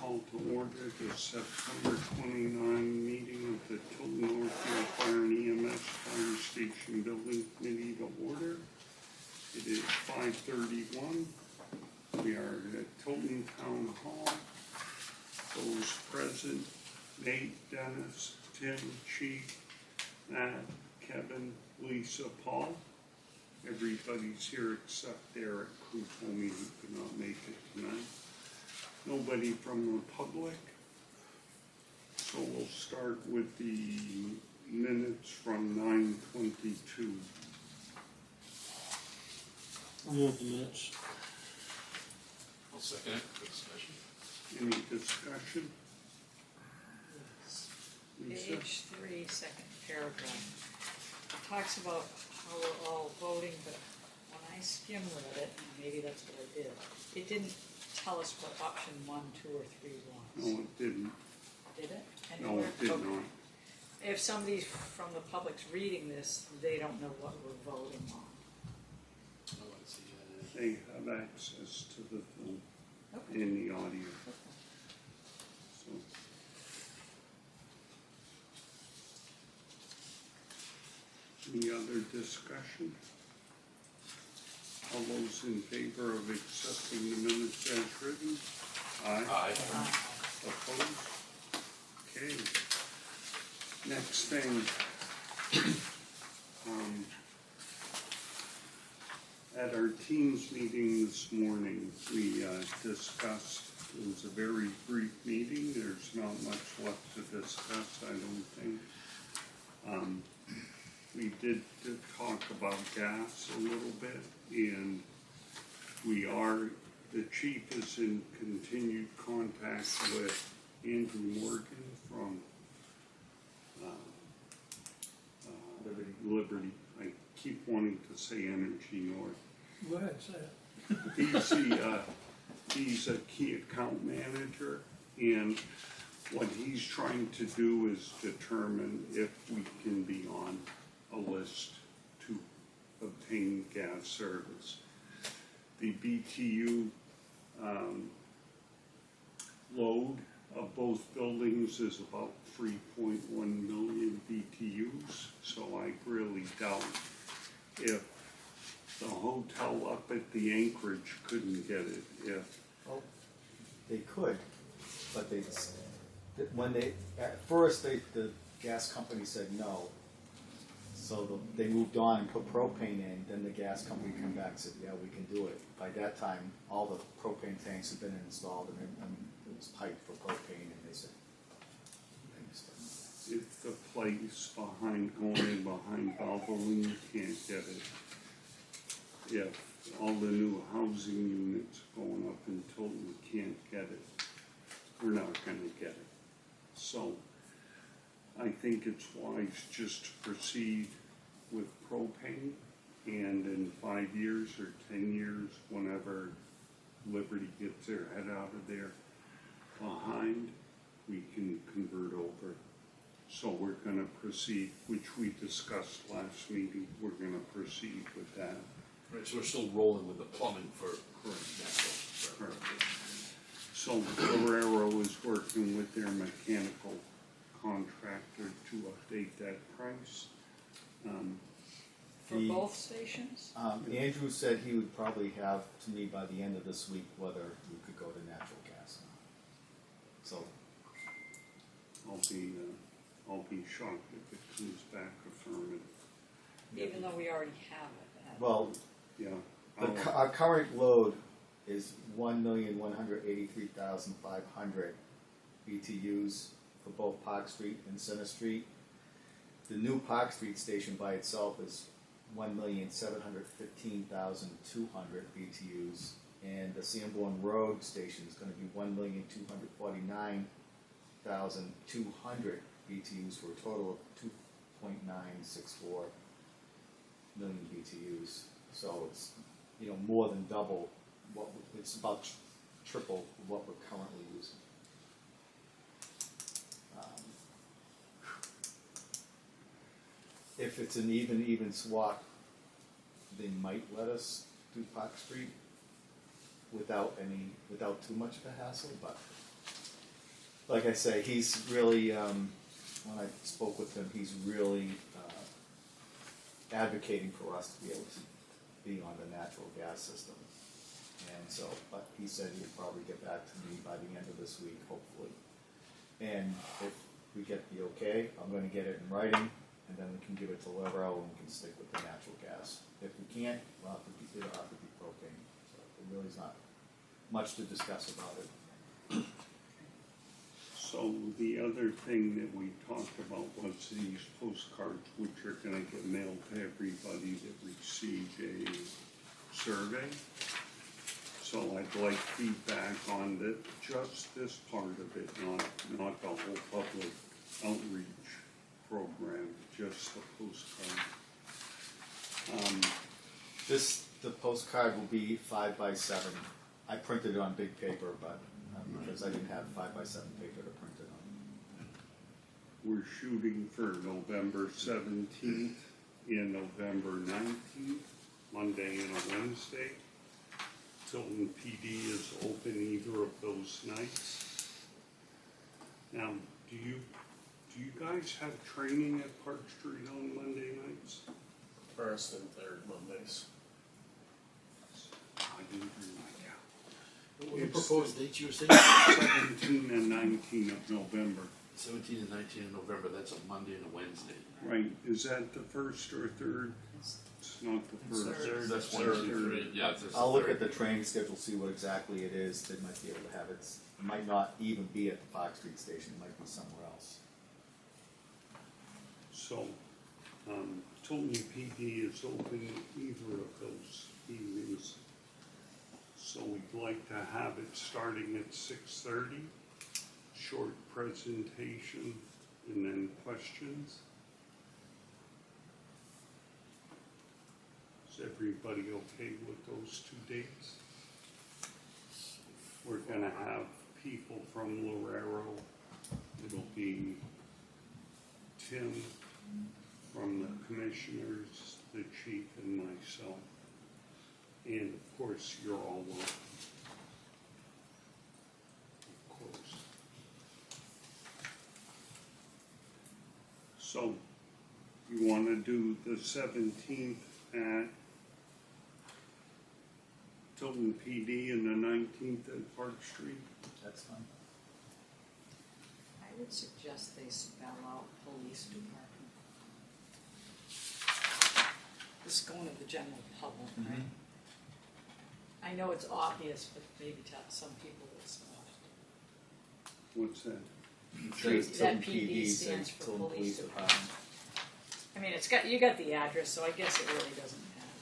call to order the September 29 meeting of the Tilton Northfield Fire and EMS Fire Station Building Committee to order. It is 5:31. We are at Tilton Town Hall. Those present: Nate, Dennis, Tim, Chief, Matt, Kevin, Lisa, Paul. Everybody's here except Derek, who told me he could not make it tonight. Nobody from the public. So we'll start with the minutes from 9:22. I'll move the minutes. I'll second it for discussion. Any discussion? Lisa? Page 3, second paragraph. It talks about how we're all voting, but when I skim read it, and maybe that's what I did, it didn't tell us what option 1, 2, or 3 was. No, it didn't. Did it? No, Anywhere? it did Okay. not. If somebody from the public's reading this, they don't know what we're voting on. Oh, I see. They have access to the film Okay. and the audio. So. Any other discussion? All those in favor of accepting the minutes as written? Aye. Aye. Opposed? Okay. Next thing. At our teams meeting this morning, we discussed, it was a very brief meeting, there's not much left to discuss, I don't think. We did talk about gas a little bit, and the chief is in continued contact with Andrew Morgan from Liberty. I keep wanting to say Energy North. Go ahead, say it. He's a key account manager, and what he's trying to do is determine if we can be on a list to obtain gas service. The BTU load of both buildings is about 3.1 million BTUs, so I really doubt if the hotel up at the Anchorage couldn't get it, if, Well, they could, but at first the gas company said no. So they moved on and put propane in, then the gas company came back and said, yeah, we can do it. By that time, all the propane tanks had been installed and it was piped for propane, and they said, if the place going in behind Valvoline can't get it, if all the new housing units going up in Tilton can't get it, we're not gonna get it. So I think it's wise just to proceed with propane, and in 5 years or 10 years, whenever Liberty gets their head out of there behind, we can convert over. So we're gonna proceed, which we discussed last meeting, we're gonna proceed with that. Right, so we're still rolling with the plumbing for Correct. natural. Correct. So Guerrero is working with their mechanical contractor to update that price. For both stations? Andrew said he would probably have to me by the end of this week whether we could go to natural gas. So I'll be shocked if it comes back affirmative. Even though we already have it. well, Yeah. our current load is 1,183,500 BTUs for both Park Street and Center Street. The new Park Street station by itself is 1,715,200 BTUs, and the Sanborn Road station is going to be 1,249,200 BTUs for a total of 2.964 million BTUs. So it's more than double it's about triple what we're currently using. If it's an even swap, they might let us do Park Street without too much of a hassle, but like I say, he's really, when I spoke with him, he's really advocating for us to be able to be on the natural gas system. And so, but he said he'd probably get back to me by the end of this week, hopefully. And if we get the okay, I'm gonna get it in writing, and then we can give it to Lorel and we can stick with the natural gas. If we can't, it'll have to be propane. So there really is not much to discuss about it. So the other thing that we talked about was these postcards, which are gonna get mailed to everybody that received a survey. So I'd like feedback on just this part of it, not the whole public outreach program, just the postcard. The postcard will be 5 by 7. I printed it on big paper, but because I didn't have 5 by 7 paper to print it on. We're shooting for November 17th and November 19th, Monday and a Wednesday. Tilton PD is open either of those nights. Now, do you guys have training at Park Street on Monday nights? First and third Mondays. I didn't realize. What were the proposed dates you were saying? 17 and 19 of November. 17 and 19 in November, that's a Monday and a Wednesday. Right, is that the first or third? It's not the It's first. third. That's Third. 1, 2, 3, yeah. That's I'll look third. at the training schedule, see what exactly it is. They might be able to have it. It might not even be at the Park Street station. It might be somewhere else. So, Tilton PD is open either of those evenings. So we'd like to have it starting at 6:30, short presentation, and then questions. Is everybody okay with those 2 dates? We're gonna have people from Lorero. It'll be Tim from the commissioners, the chief, and myself. And of course, you're all welcome. Of course. So, you wanna do the 17th at Tilton PD and the 19th at Park Street? That's fine. I would suggest they spell out police department. This is going to the general public, right? I know it's obvious, but maybe to some people it's not. What's that? Says That Tilton PD says stands for Tilton police department. I mean, you got the address, so I guess it really doesn't matter.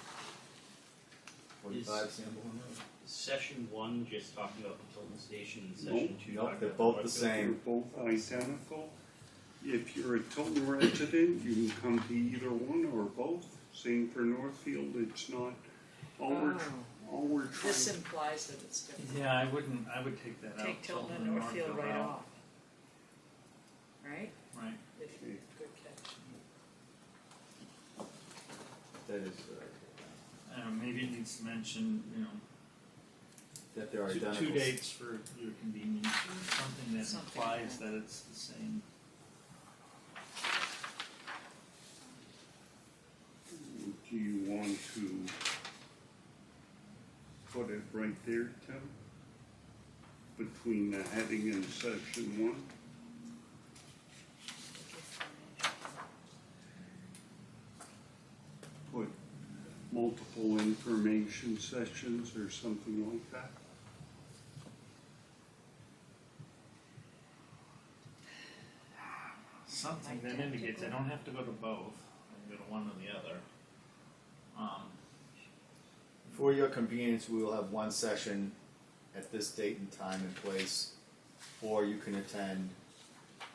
45 Sanborn Road. Session 1 just talking about the Tilton Station, and Nope. session 2 Nope, talking they're about both the Northfield. same. They're both identical. If you're a Tilton resident, you can come to either one or both. Same for Northfield, it's not, all we're trying. This implies that it's different. Yeah, I would take that out. Take Tilton and Northfield right off. Right? Right. If you, good catch. That is Maybe it needs to mention, that they're two identical. dates for your convenience, or something that Something implies like that it's the same. Do you want to put it right there, Tim? Between the heading and session 1? Put multiple information sessions or something like that? Something that indicates I don't have to go to both. I can go to one or the other. For your convenience, we will have one session at this date and time and place, or you can attend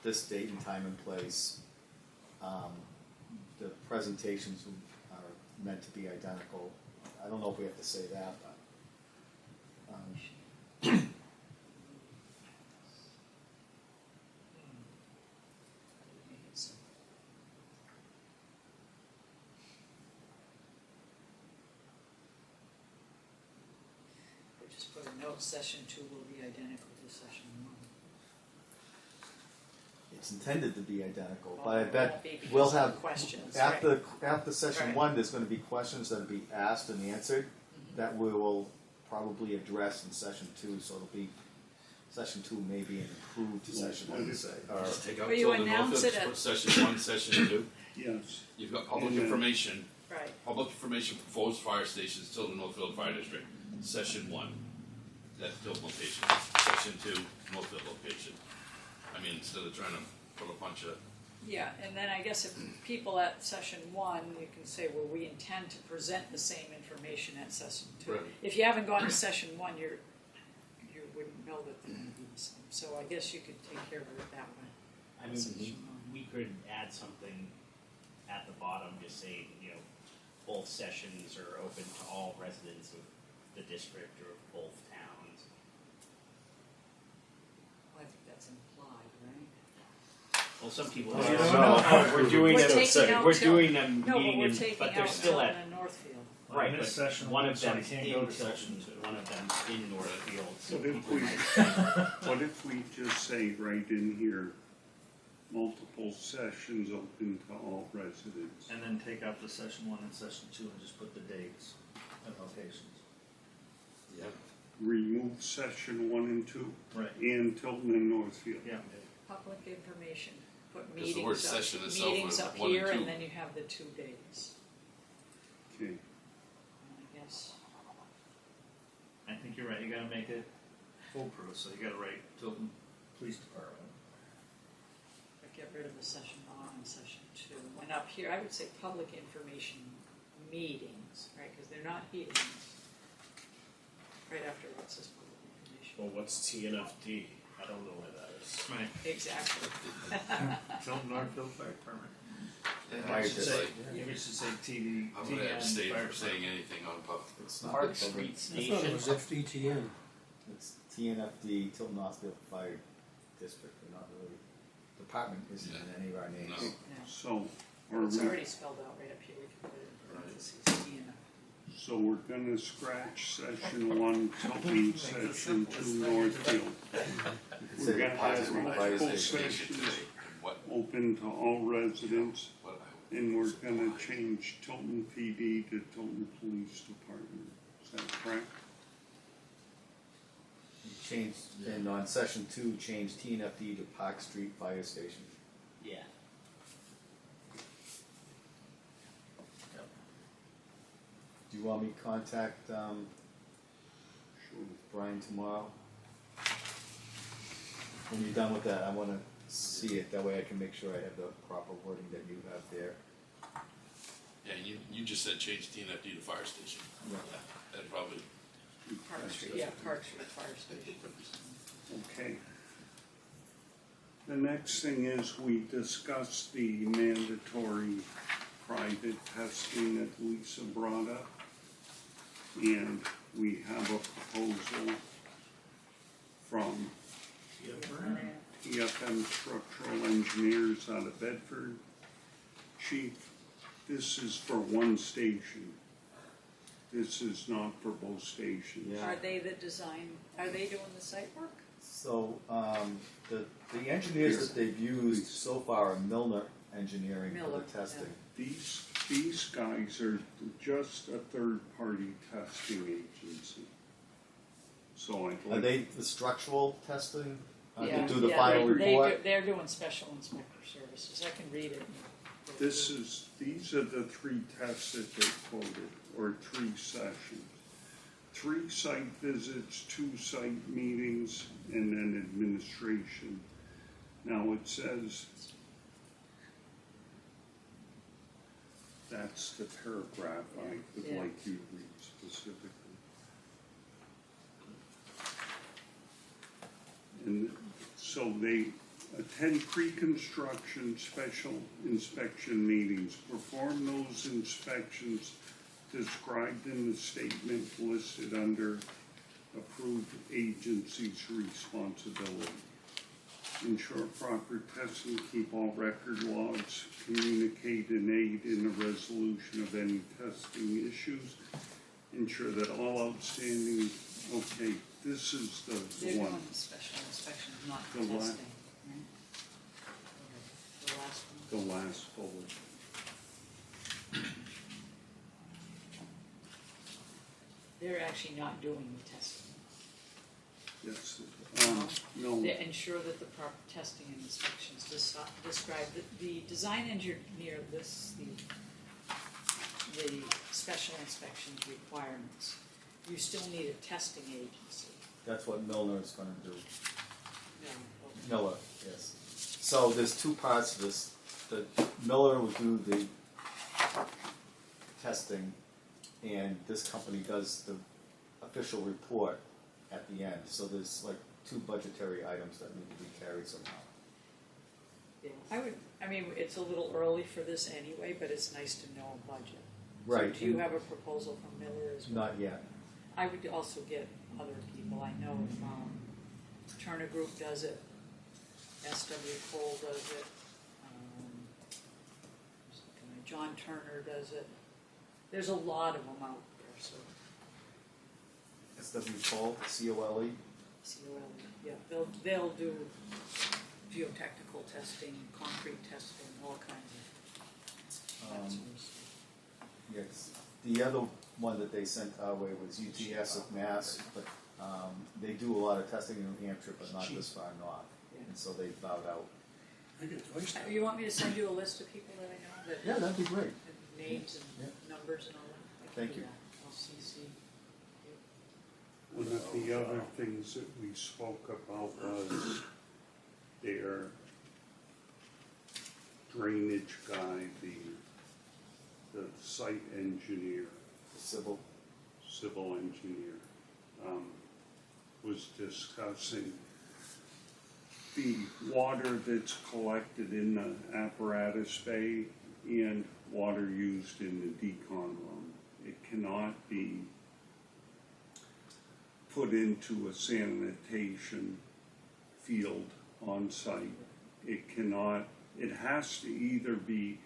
this date and time and place. The presentations are meant to be identical. I don't know if we have to say that, but Just put a note, session 2 will be identical to session it's intended to be identical, Well, but I it bet won't be because we'll of the have, questions, right? after session Right. one, there's gonna be questions that'll be asked and answered that we will probably address in session two, so it'll be, session two may be an improved session, I would say, or, Just take out But you Tilden announce Northfield, it at- put session one, session two. Yes, You've got public And then- information, Right, proposed fire stations, Tilden Northfield Fire District, session one, that's Tilden location, session two, Northfield location. I mean, instead of trying to put a bunch of, yeah, and then I guess if people at session one, you can say, well, we intend to present the same information at session two. Right. If you haven't gone to session one, you wouldn't know that they're gonna be the same, so I guess you could take care of it that way. I mean, we could add something at the bottom, just say, both sessions are open to all residents of the district or of both towns. Well, I think that's implied, right? Well, some people. No, We're doing We're them, taking out we're Tilton. doing them No, but meeting we're in, taking but out they're still Tilton at, and Northfield. right, I missed but session one one, of so I them can't in go to Tilton, session two. one of them in Northfield, so What if people we- might think, what if we just say right in here, multiple sessions open to all residents? And then take out the session one and session two and just put the dates and locations. yeah, Remove session one and two, Right. and Tilton and Northfield. Yeah. Public information, put Because the word meetings up, session itself meetings was up one and here, and two. then you have the 2 days, Okay, I guess. I think you're right, you gotta make it foolproof, so you gotta write Tilton Police Department. But get rid of the session one and session two. And up here, I would say public information meetings, right, because they're not hearings. Right after what says public information. Well, what's TNFD? I don't know where that is. Right. Exactly. Tilton Northfield Fire Department. yeah, Fire I should say, district. You should say TV, I'm gonna TN abstain Fire from saying Department. anything on public. it's not. Park Street I thought it was Station, FDTN. It's TNFD, Tilton Northfield Fire District, we're not really, department isn't in any of our names. No. Yeah. so, are It's we, already spelled out right up here, we can put it in Right. parentheses, TNF. so we're gonna scratch session one, Tilton, session two, Northfield. You could We're say gonna Park have Street multiple Fire They Station. should sessions say what, open to all residents, what I. and we're gonna change Tilton PD to Tilton Police Department. Is that correct? Change, and on session two, change TNFD to Park Street Fire Station. yeah. Do you want me to contact, Sure. Brian tomorrow? When you're done with that, I wanna see it, that way I can make sure I have the proper wording that you have there. Yeah, you just said change TNFD to fire station. Yeah. That probably, Park Street, yeah, Park Street Fire Station. Okay. The next thing is we discussed the mandatory private testing that Lisa brought up. And we have a proposal from TFM Structural Engineers out of Bedford. Chief, this is for one station. This is not for both stations. Yeah. Are they the design, are they doing the site work? So, the engineers that they've used so far are Milner Engineering for Miller, the testing. These guys are just a third-party testing agency. So I'd Are like, they the structural testing, Yeah, to do the yeah, final report? They're doing special inspector services, I can read it. these are the 3 tests that they quoted, or 3 sessions. 3 site visits, 2 site meetings, and then administration. Now it says, that's the paragraph I would Yeah. like you to read specifically. And so they attend pre-construction special inspection meetings, perform those inspections described in the statement listed under approved agency's responsibility. Ensure proper testing, keep all record logs, communicate and aid in the resolution of any testing issues. Ensure that all outstanding, okay, this is They're the one. doing the special inspections, not The testing, what? right? last one. the last bullet. They're actually not doing the testing. Yes, no, They ensure that the proper testing and inspections describe, the design engineer lists the special inspections requirements. You still need a testing agency. That's what Milner's gonna do. No, Miller, yes. So there's two parts to this. The Miller will do the testing, and this company does the official report at the end. So there's like two budgetary items that need to be carried somehow. yeah. I mean, it's a little early for this anyway, but it's nice to know a budget. Right. So do you have a proposal from Miller as well? Not yet. I would also get other people. I know Turner Group does it, SW Cole does it, John Turner does it. There's a lot of them out there, so, SW Cole, COLE. COL, yeah, they'll do geotechnical testing, concrete testing, all kinds of that sort of stuff. Yes. The other one that they sent our way was UTS of Mass, but they do a lot of testing in New Hampshire, but not this far north. Yeah. And so they bowed out. You want me to send you a list of people that I know that Yeah, that'd be great. have names and numbers and all that? I can Thank do you. that. I'll CC. one of the other things that we spoke about was their drainage guy, the site engineer, Civil. civil engineer, was discussing the water that's collected in the apparatus bay and water used in the decon room. It cannot be put into a sanitation field on site. It has to either be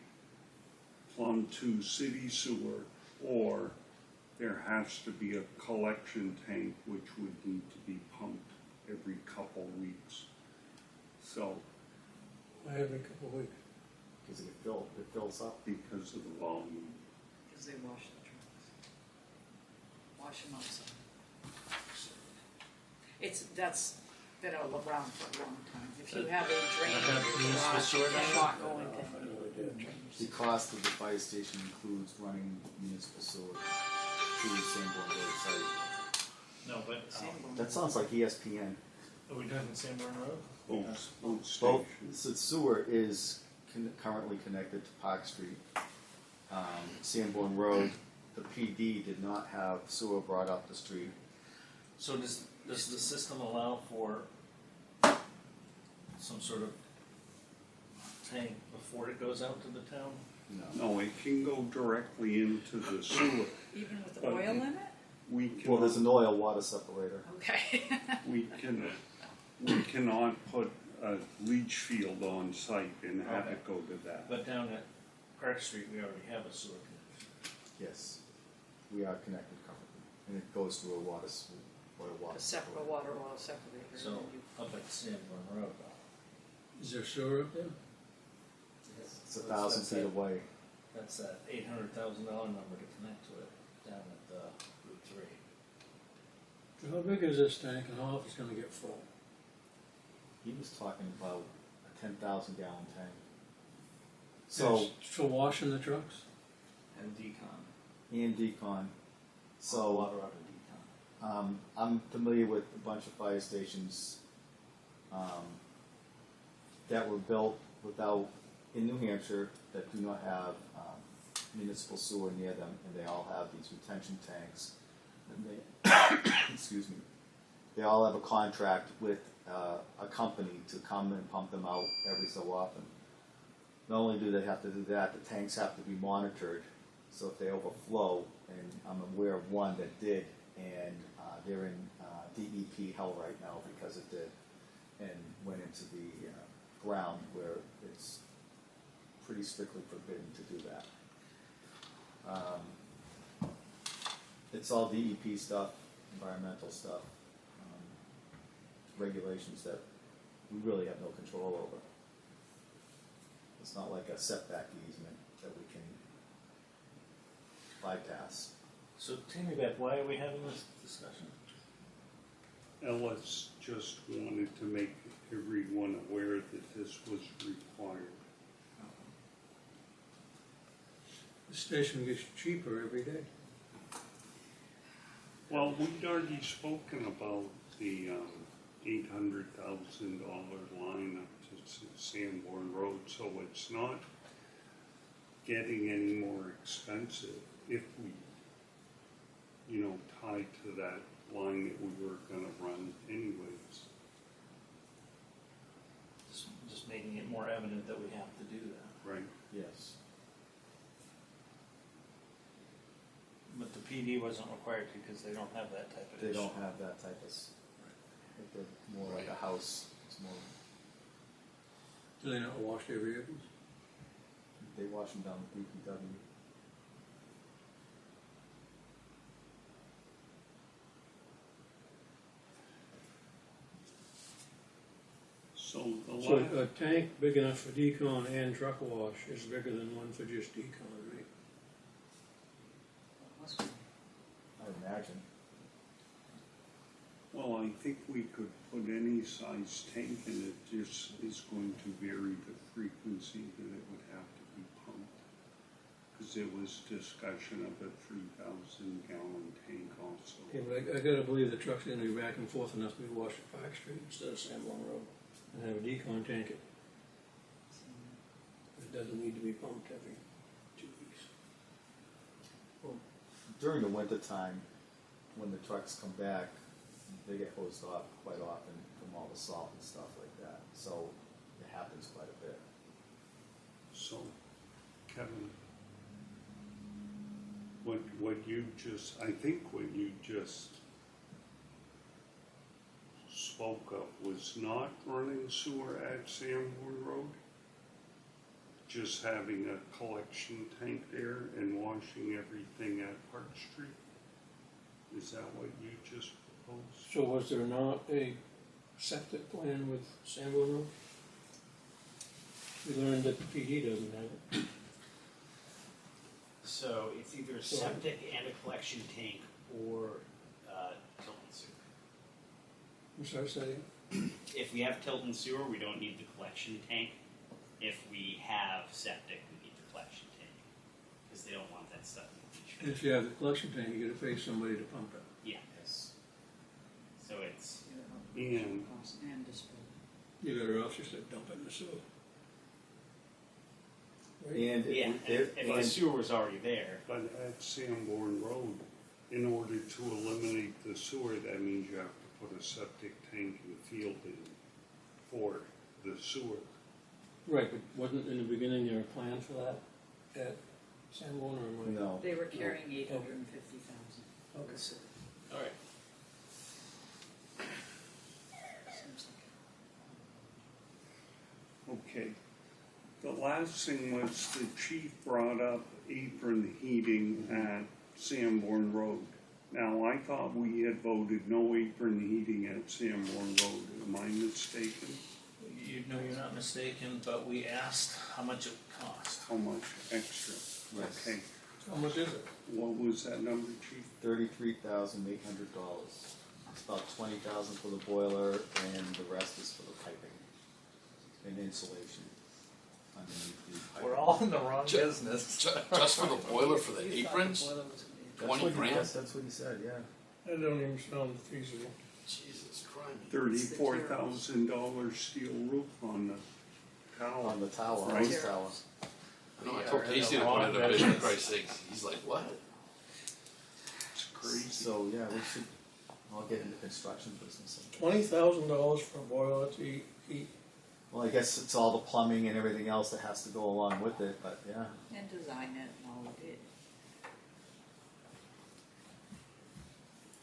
plumbed to city sewer, or there has to be a collection tank which would need to be pumped every couple weeks. So, Every couple of weeks. Because it fills up. because of the volume. Because they wash the trucks. Wash them outside. That's been around for a long time. If you have a drain, cannot go into drainage. The cost of the fire station includes running municipal sewer to the Sanborn Road site. No, but, That sounds like ESPN. are we talking Sanborn Road? Both Both, stations. so sewer is currently connected to Park Street. Sanborn Road, the PD did not have sewer brought up the street. So does the system allow for some sort of tank before it goes out to the town? No. No, it can go directly into the sewer. Even with oil in it? We Well, there's an cannot, oil water separator. Okay. we cannot put a leach field on site and have it go to that. But down at Park Street, we already have a sewer connection. Yes, we are connected currently, and it goes through a water A separate water oil separator. So up at Sanborn Road, Is there sewer up there? It's 1,000 feet away. that's that $800,000 number to connect to it down at Route 3. So how big is this tank and how often it's gonna get full? He was talking about a 10,000 gallon tank. So, It's for washing the trucks? And decon. and decon. So So, water out of decon. I'm familiar with a bunch of fire stations that were built in New Hampshire that do not have municipal sewer near them, and they all have these retention tanks. And they, excuse me, they all have a contract with a company to come and pump them out every so often. Not only do they have to do that, the tanks have to be monitored. So if they overflow, and I'm aware of one that did, and they're in DEP hell right now because it did, and went into the ground where it's pretty strictly forbidden to do that. It's all DEP stuff, environmental stuff, regulations that we really have no control over. It's not like a setback easement that we can bypass. So take me back, why are we having this discussion? Ellis just wanted to make everyone aware that this was required. The station gets cheaper every day. Well, we'd already spoken about the $800,000 line up to Sanborn Road, so it's not getting any more expensive if we, tie to that line that we were gonna run anyways. Just making it more evident that we have to do that. Right. Yes. But the PD wasn't required to because they don't have that type of They issue. don't have that type of, they're more like a house, it's more, Do they not wash their vehicles? they wash them down with DPW. So the So last, a tank big enough for decon and truck wash is bigger than one for just decon, right? Must be. I would imagine. well, I think we could put any size tank in it, just is going to vary the frequency that it would have to be pumped. Cause there was discussion of a 3,000 gallon tank also. Okay, but I gotta believe the truck's gonna be back and forth enough to be washed at Park Street instead of Sanborn Road. And have a decon tank it. It doesn't need to be pumped every 2 weeks. During the winter time, when the trucks come back, they get hosed off quite often from all the salt and stuff like that. So it happens quite a bit. So, Kevin, I think what you just spoke of was not running sewer at Sanborn Road? Just having a collection tank there and washing everything at Park Street? Is that what you just proposed? So was there not a septic plan with Sanborn Road? We learned that the PD doesn't have it. So it's either septic and a collection tank or Tilton sewer. I'm sorry, say it. If we have Tilton sewer, we don't need the collection tank. If we have septic, we need the collection tank because they don't want that stuff in the And beach. if you have the collection tank, you gotta pay somebody to pump it. Yeah. Yes. So it's And Cost and disposal. You got, or else you said dump it in the sewer. Right? And yeah. If the sewer was already there, But at Sanborn Road, in order to eliminate the sewer, that means you have to put a septic tank in the field in for the sewer. Right, but wasn't in the beginning there a plan for that at Sanborn or am I? no. They were carrying 850,000. Okay. All right. Seems like Okay. The last thing was the chief brought up apron heating at Sanborn Road. Now, I thought we had voted no apron heating at Sanborn Road. Am I mistaken? No, you're not mistaken, but we asked how much it would cost. How much extra? Yes. Okay. How much is it? What was that number, chief? $33,800. It's about $20,000 for the boiler, and the rest is for the piping and insulation underneath the piping. We're all in the wrong business. Just for the boiler for the You thought the aprons? boiler was gonna be- 20 grand? Yes, that's what he said. Yeah. That don't even sound feasible. Jesus Christ. $34,000 steel roof on the tower. On the tower, Right. hose tower. I know, I Yeah, told we're in Casey the to put wrong it in a bid, for business. Christ's sake. He's like, what? It's crazy. So yeah, we should all get into construction business. $20,000 for a boiler to heat. Well, I guess it's all the plumbing and everything else that has to go along with it, but yeah. And design it and all of it.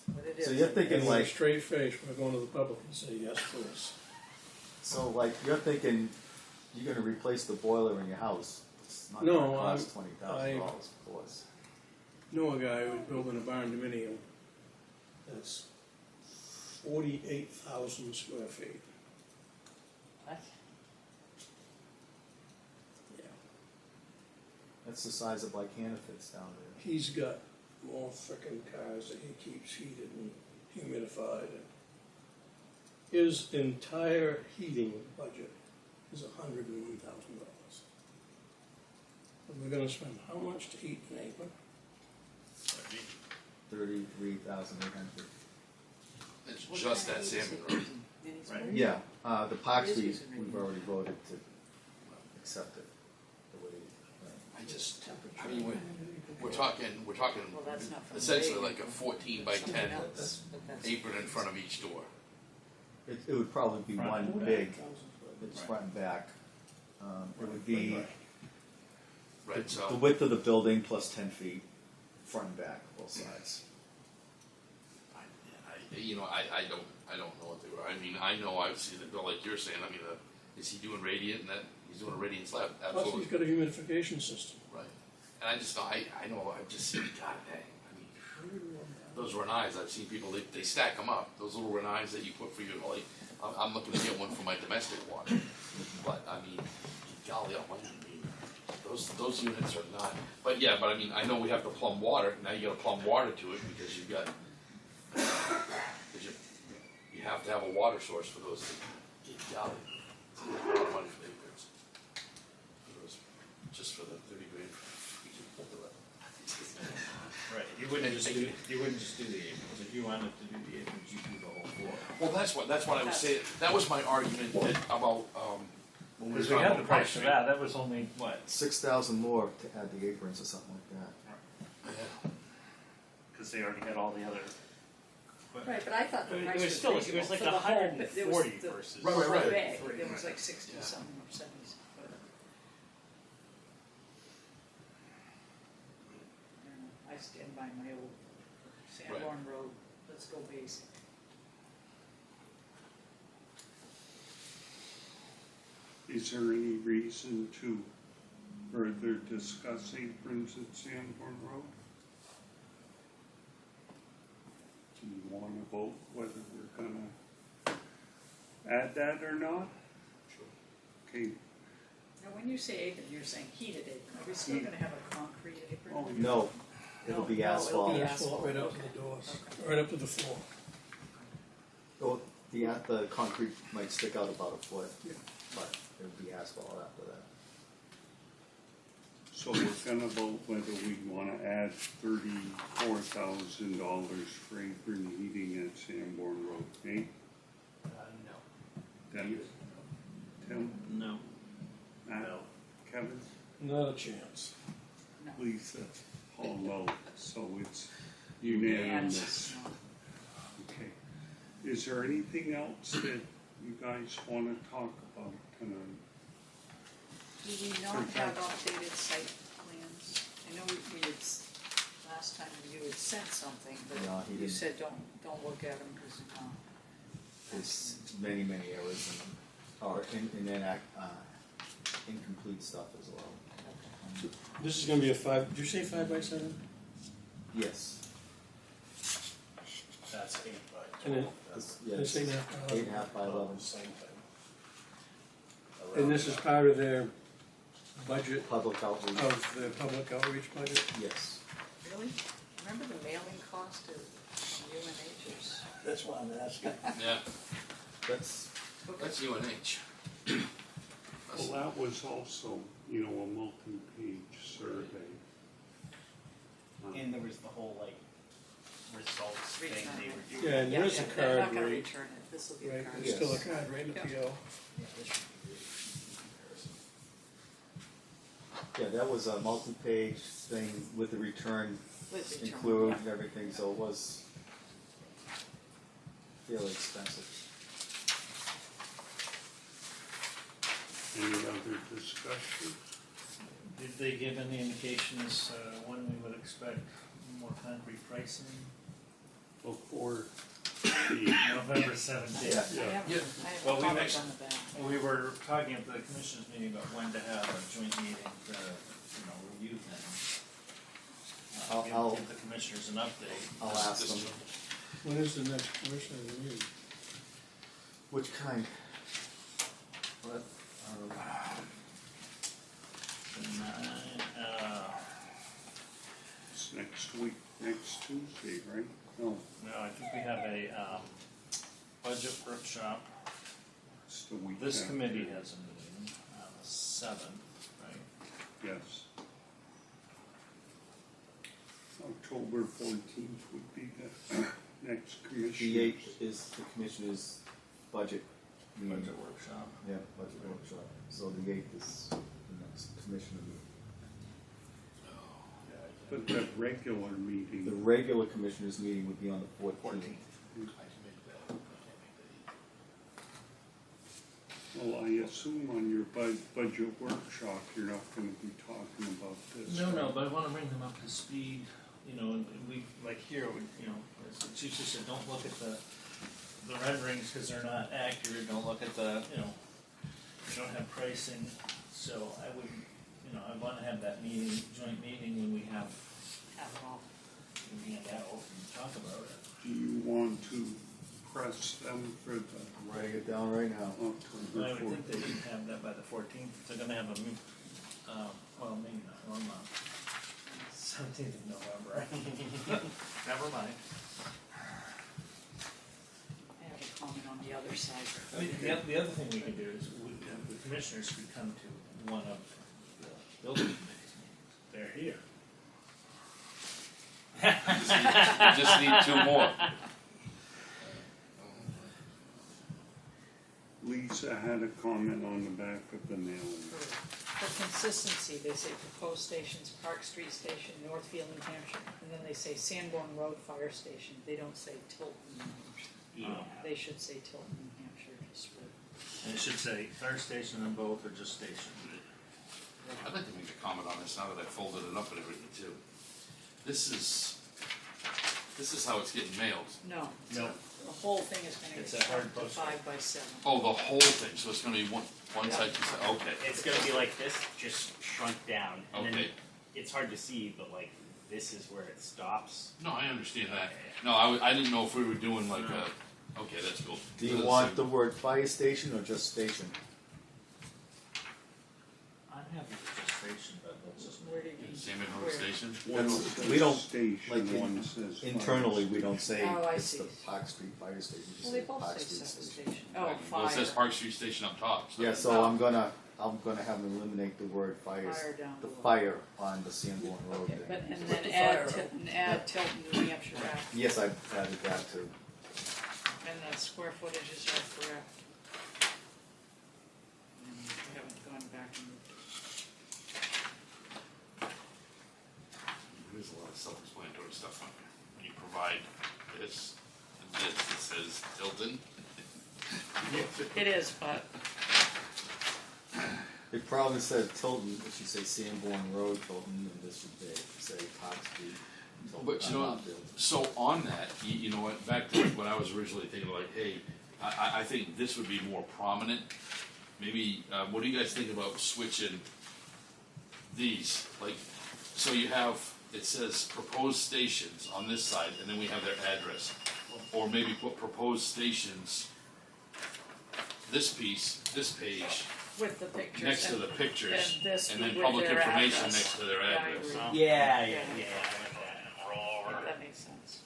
But it is. So you're thinking And with a like, straight face, we're going to the public and say, yes, please. so like you're thinking you're gonna replace the boiler in your house. It's not No, gonna cost I'm- $20,000, of course. Know a guy who's building a barn dominium that's 48,000 square feet. What? That's the size of like Hannaford's down there. He's got more frickin' cars that he keeps heated and humidified. His entire heating budget is $101,000. And we're gonna spend how much to heat an apron? 33,800. It's What just kind that of salmon heat road. is it? Right. Minisburg? Yeah, the Park It is Street, using we've radiant. already voted to accept it. The way, I just, I mean, we're talking Well, that's not from essentially radiant. like a 14 by Something 10 else, but that's- apron in front of each door. it would probably be Front one and back. big, it's Right. front and back. It would be Right, the so, width of the building plus 10 feet, front and back, both sides. I don't know what they were. I mean, I know I've seen it, but like you're saying, I mean, is he doing radiant and that, he's doing a radiant slab? Plus, Absolutely. he's got a humidification system. Right. And I just know, I've just seen, God dang, I mean, those Renais, I've seen people, they stack them up. Those little Renais that you put for your, like, I'm looking to get one for my domestic water. But, I mean, golly almighty, I mean, those units are not, but I mean, I know we have to plumb water. Now you gotta plumb water to it because you've got, because you have to have a water source for those, golly, it's a lot of money for the acres. Just for the 30 grand. Right, you wouldn't just do the aprons, if you wanted to do the aprons, you'd do the whole floor. Well, that's what I was saying. That was my argument about when we were Because we talking had about the price for Street. that was only, what? 6,000 more to add the aprons or something like that. Yeah. Because they already had all the other. Right, but I thought the It price was was still- it reasonable was like for the whole, 140 there was the versus- Right, whole right. bag, Right. it was like 60 something or 70. But, I don't know, I stand by my old Sanborn Road, let's go basic. Is there any reason to further discuss aprons at Sanborn Road? Do you want to vote whether we're gonna add that or not? Okay, Now, when you say apron, you're saying heated apron, are we still gonna have a concrete apron? Oh, No, it'll be asphalt. be Asphalt right up to okay. the doors, Okay. right up to the floor. Oh, the concrete might stick out about a foot, Yeah. but it'll be asphalt after that. so we're gonna vote whether we wanna add $34,000 for apron heating at Sanborn Road, eh? No. Dennis? Tim? No. Matt? Kevin? Not a chance. No. Lisa? All no, so it's unanimous. No. Okay. Is there anything else that you guys wanna talk about tonight? Do we not have updated site plans? I know we had, last time you had sent something, No, but he you didn't. said don't look at them because, There's many errors in them, or incomplete stuff as well. This is gonna be a 5, did you say 5x7? Yes. That's 8 by And then- 12. That's Yeah, This it's 8.5 by 11. the same thing. And this is part of their budget, Public outreach. of the public outreach budget? Yes. really? Remember the mailing cost of UNH's? That's why I'm asking. Yeah, That's that's UNH. Well, that was also, a multi-page survey. And there was the whole like results thing Return they it. were doing. Yeah, and there is a They're not card gonna rate, return it, this will be a right, card. it's still a Yes. card rate, a Yeah. PO. Yeah, this should be good comparison. Yeah, that was a multi-page thing with the return With return, included and yeah. everything, so it was fairly expensive. Any other discussion? Did they give any indication as when we would expect more concrete pricing? Before the, November 17th. Yeah. I have, Yeah. I have Well, we comments next- on the back. We were talking at the commissioners meeting about when to have a joint meeting to, review things. I'll- Give the commissioners an update. I'll ask them. When is the next commissioner meeting? Which kind? What? It's next week, next Tuesday, right? No, No, I think we have a, budget workshop. it's the week This after. committee has a meeting on the 7th, right? Yes. October 14th would be the next commission. The 8th is the commissioner's budget meeting. Budget workshop. Yeah, budget workshop. So the 8th is the next commissioner meeting. But the regular The meeting, regular commissioners meeting would be on the 14th. 14th. I can make that. I can't make that. well, I assume on your budget workshop, you're not gonna be talking about this. No, but I wanna bring them up to speed, you know, and we, like here, we, you know, as the chief just said, don't look at the renderings, cause they're not accurate, don't look at the, you know, you don't have pricing, so I would, you know, I wanna have that meeting, joint meeting when we have, Have it all. we hand out and talk about it. Do you want to press them for the Writing it down right now. October I would think they 14th? would have that by the 14th, if they're gonna have a, well, maybe not, on the 17th of November. Never mind. I have a comment on the other side. I mean, the other thing we could do is, the commissioners could come to one of the building committees meetings. They're here. Just need two more. Lisa had a comment on the back of the mailing. For consistency, they say proposed stations, Park Street Station, Northfield, New Hampshire, and then they say Sanborn Road Fire Station. They don't say Tilton, New Hampshire. Yeah. They should say Tilton, New Hampshire, just for. And it should say fire station on both, or just station. I'd like to make a comment on this now that I folded it up and everything too. This is how it's getting mailed. No. No. The whole thing is gonna It's get a hard shrunk to poster. 5 by 7. Oh, the whole thing, so it's gonna be one side, two side, okay. It's gonna be like this, just shrunk down, and then Okay. it's hard to see, but like this is where it stops. No, I understand that. No, I didn't know if we were doing like a, okay, that's cool. Do you want the word fire station or just station? I'm happy with just station, but that's just. Where do you mean? Salmon Road Where? Station? One That's- says we don't- station, like in- one says fire Internally, we don't say Oh, I it's see. the Park Street Fire Station. We Well, they say both Park say Street substation. Oh, Right. fire. Well, it says Park Street Station up top, so. Yeah, so I'm gonna have them eliminate the word fire, Fire down the below. fire on the Sanborn Road Okay, there. but, and Put then the add fire Tilton, add Tilton, New Hampshire back, Yes, I've added that too. and the square footages are correct. And we haven't gone back and There's a lot of self-explanatory stuff on here. When you provide this, and this, it says Tilton. it is, but It probably said Tilton, it should say Sanborn Road, Tilton, and this should say Park Street. Tilton. But you know, so on that, you know what, back to when I was originally thinking like, hey, I think this would be more prominent. Maybe, what do you guys think about switching these? Like, so you have, it says proposed stations on this side, and then we have their address. Or maybe put proposed stations, this piece, this page, with the pictures. next to the pictures, and this and then with public their information address. next to their Yeah, I address. agree. Yeah, Yeah. I like that. That makes sense.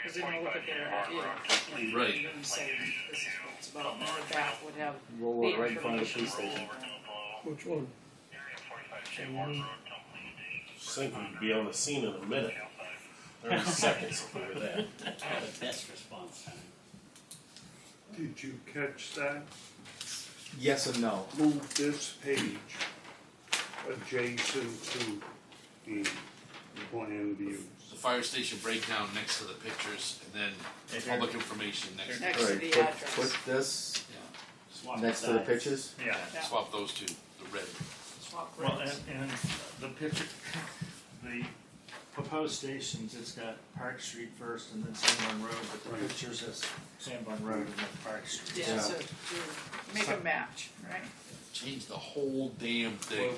Because then you look at their, you know, Right. you can say this is what it's about, and the back would have Roll the it right in front of the information. police station. Which one? Think we'd be on the scene in a minute. 30 seconds if we were there. The best response time. Did you catch that? Yes and no. Move this page adjacent to the plan views. The fire station breakdown next to the pictures, and then Right here. public information next to Next All to right, the put address. this Swap next to the sides. pictures. Yeah. Yeah. swap those two, the red. Swap Well, grids. and the picture, the proposed stations, it's got Park Street first and then Sanborn Road, but the Right. picture says Sanborn Road and then Park Street. Yeah, Yeah. so you make a match, right? Change the whole damn thing.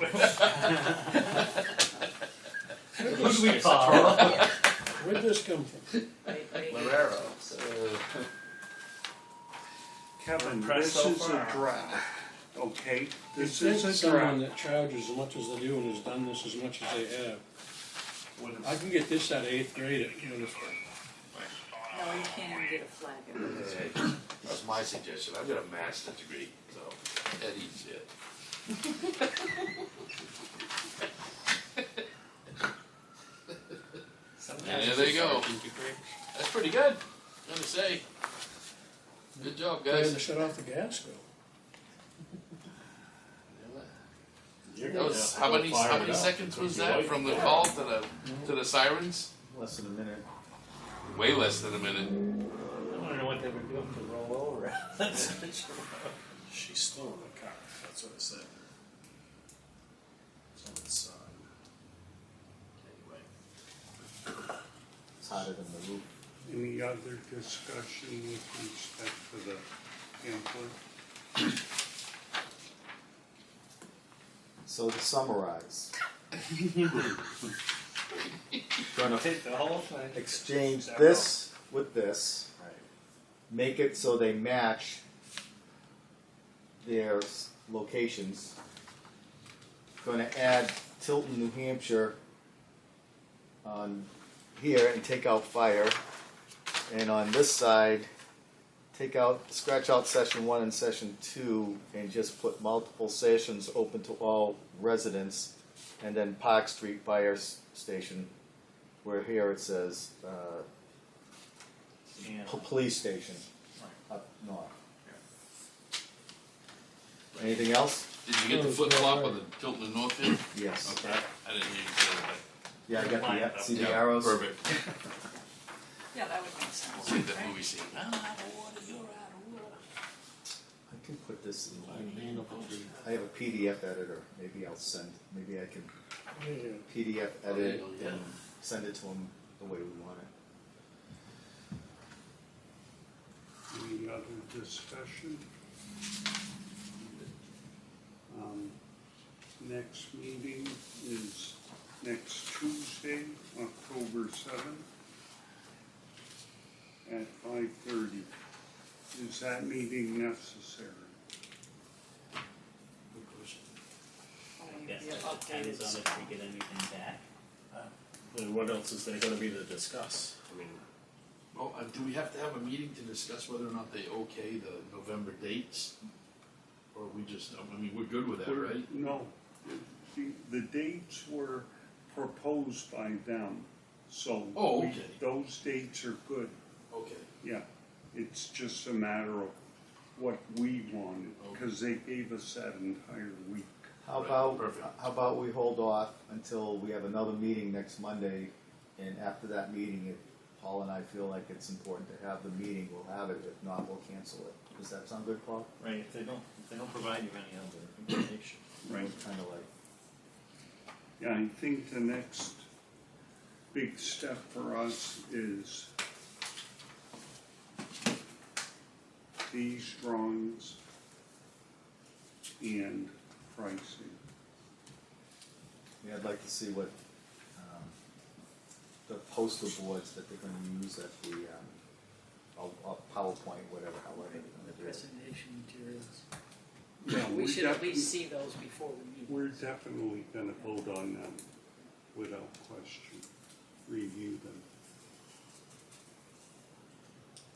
Who do we call? Where'd this come from? They- Kevin, Impressed this so is a far. draft. Okay, They this sent is a someone draft. that charges as much as they do and has done this as much as they have. What is- I can get this out of 8th grade at Municipal. No, you can't even get a flag at it. Hey, that's my suggestion. I've got a master's degree, so that eats it. Sometimes Yeah, there you go. it's a degree. That's pretty good, gotta say. Good job, They had to guys. shut off the gas go. You're That gonna was, have to go fire how it many up seconds because was your that wife from the will die. call to the sirens? Less than a minute. Way less than a minute. I wanna know what they were doing to roll over. That's such a- She's still in the car. That's what I said. So it's Anyway. It's hotter than the roof. Any other discussion with respect to the pamphlet? So to summarize, gonna Take the whole thing. exchange this with this, make it so they match their locations. Gonna add Tilton, New Hampshire on here and take out fire. And on this side, scratch out session 1 and session 2 and just put multiple sessions open to all residents. And then Park Street Fire Station, where here it says, And- police station up north. Anything else? Did you get the flip flop of the Tilton and Northfield? Yes. Okay, I didn't hear you say that. Yeah, I got the, see the Yeah, arrows? Perfect. Yeah, that would make sense. It's like that right? movie scene. I'm out of water, you're out of water. I can put this in, I have a PDF editor, maybe I'll send, maybe I can PDF edit Yeah. and send it to them the way we want it. Any other discussion? Next meeting is next Tuesday, October 7th at 5:30. Is that meeting necessary? Good question. Oh, Guess yeah, it updated depends on if we get anything back. And what else is there gonna be to discuss? I mean, Well, do we have to have a meeting to discuss whether or not they okay the November dates? Or we just, I mean, we're good with that, We're- right? No, the dates were proposed by them, so. Oh, we- okay. Those dates are good, Okay. yeah. It's just a matter of what we wanted, because they gave us that entire week. How Right, about, perfect. how about we hold off until we have another meeting next Monday, and after that meeting, if Paul and I feel like it's important to have the meeting, we'll have it, if not, we'll cancel it. Does that sound good, Paul? Right, if they don't provide you any other information. Right. Kinda like, Yeah, I think the next big step for us is these drawings and pricing. yeah, I'd like to see what, the poster boards that they're gonna use at the, PowerPoint, whatever, however they're gonna do it. Presentation materials. Yeah, We we're should at defi- least see those before we meet. We're definitely gonna vote on them without question, review them.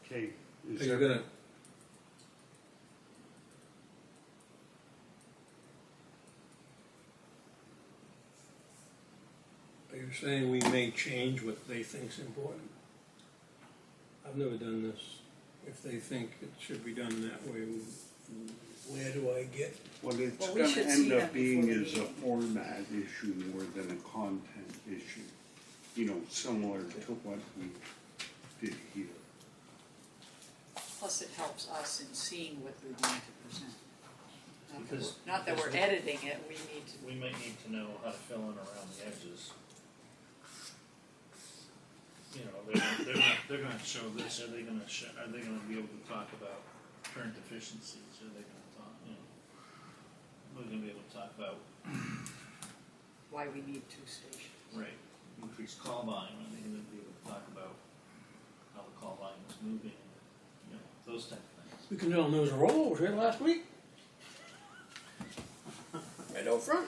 Okay, is Are you there? gonna, are you saying we may change what they think's important? I've never done this. If they think it should be done that way, where do I get? What it's Well, we gonna should end see up them being before the is a meeting. format issue more than a content issue. You know, similar to what we did here. Plus it helps us in seeing what we're going to present. Because- Not that we're because- editing it, we need to. We might need to know how to fill in around the edges. You know, they're gonna show this, are they gonna be able to talk about current deficiencies, are they gonna talk, you know? We're gonna be able to talk about, Why we need two stations. right, increased call volume, are they gonna be able to talk about how the call volume is moving, you know, those type of things. We can tell them there was a rollover here last week. out front.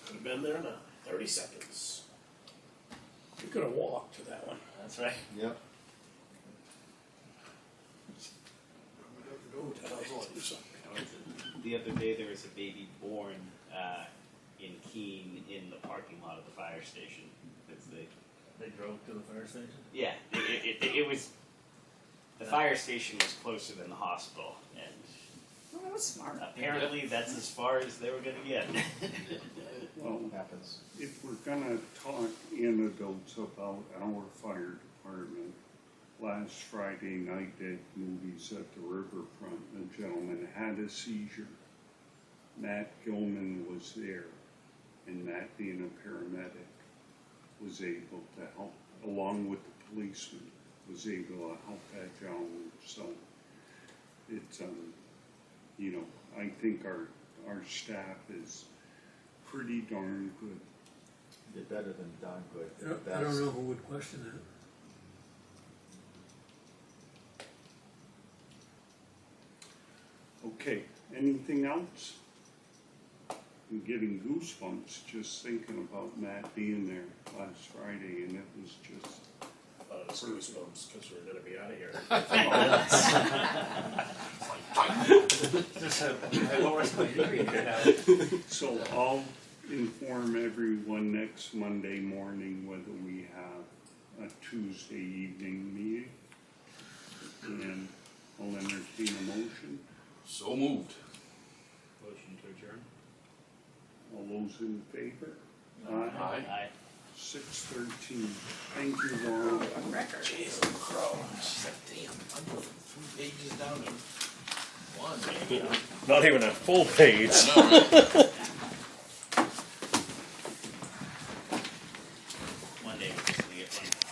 Could have been there in 30 seconds. You could have walked to that one. That's right. Yep. The other day there was a baby born in Keene in the parking lot of the fire station. It's They drove to the fire station. yeah, it was. The fire station was closer than the hospital, and Oh, that was smart. apparently that's as far as they were going to get. Well, Happens. if we're gonna talk anecdotes about our fire department, last Friday night at movies at the riverfront, a gentleman had a seizure. Matt Gilman was there, and Matt, being a paramedic, was able to help, along with the policeman, was able to help that gentleman. So it's, you know, I think our staff is pretty darn good. They're better than darn good. I They're don't, the I don't best. know who would question that. Okay, anything else? I'm getting goosebumps just thinking about Matt being there last Friday, and it was just, I thought it was goosebumps because we were going to be out of here. Just a low respiratory now. so I'll inform everyone next Monday morning whether we have a Tuesday evening meeting. And I'll entertain a motion. So moved. Motion to adjourn. All those in favor? Aye. Aye. 6:13. Thank you, Laura. Record. Jeez, crow. She's like, damn, I'm going from 3 pages down to 1. Not even a full page. I know, right? One day we're just going to get one.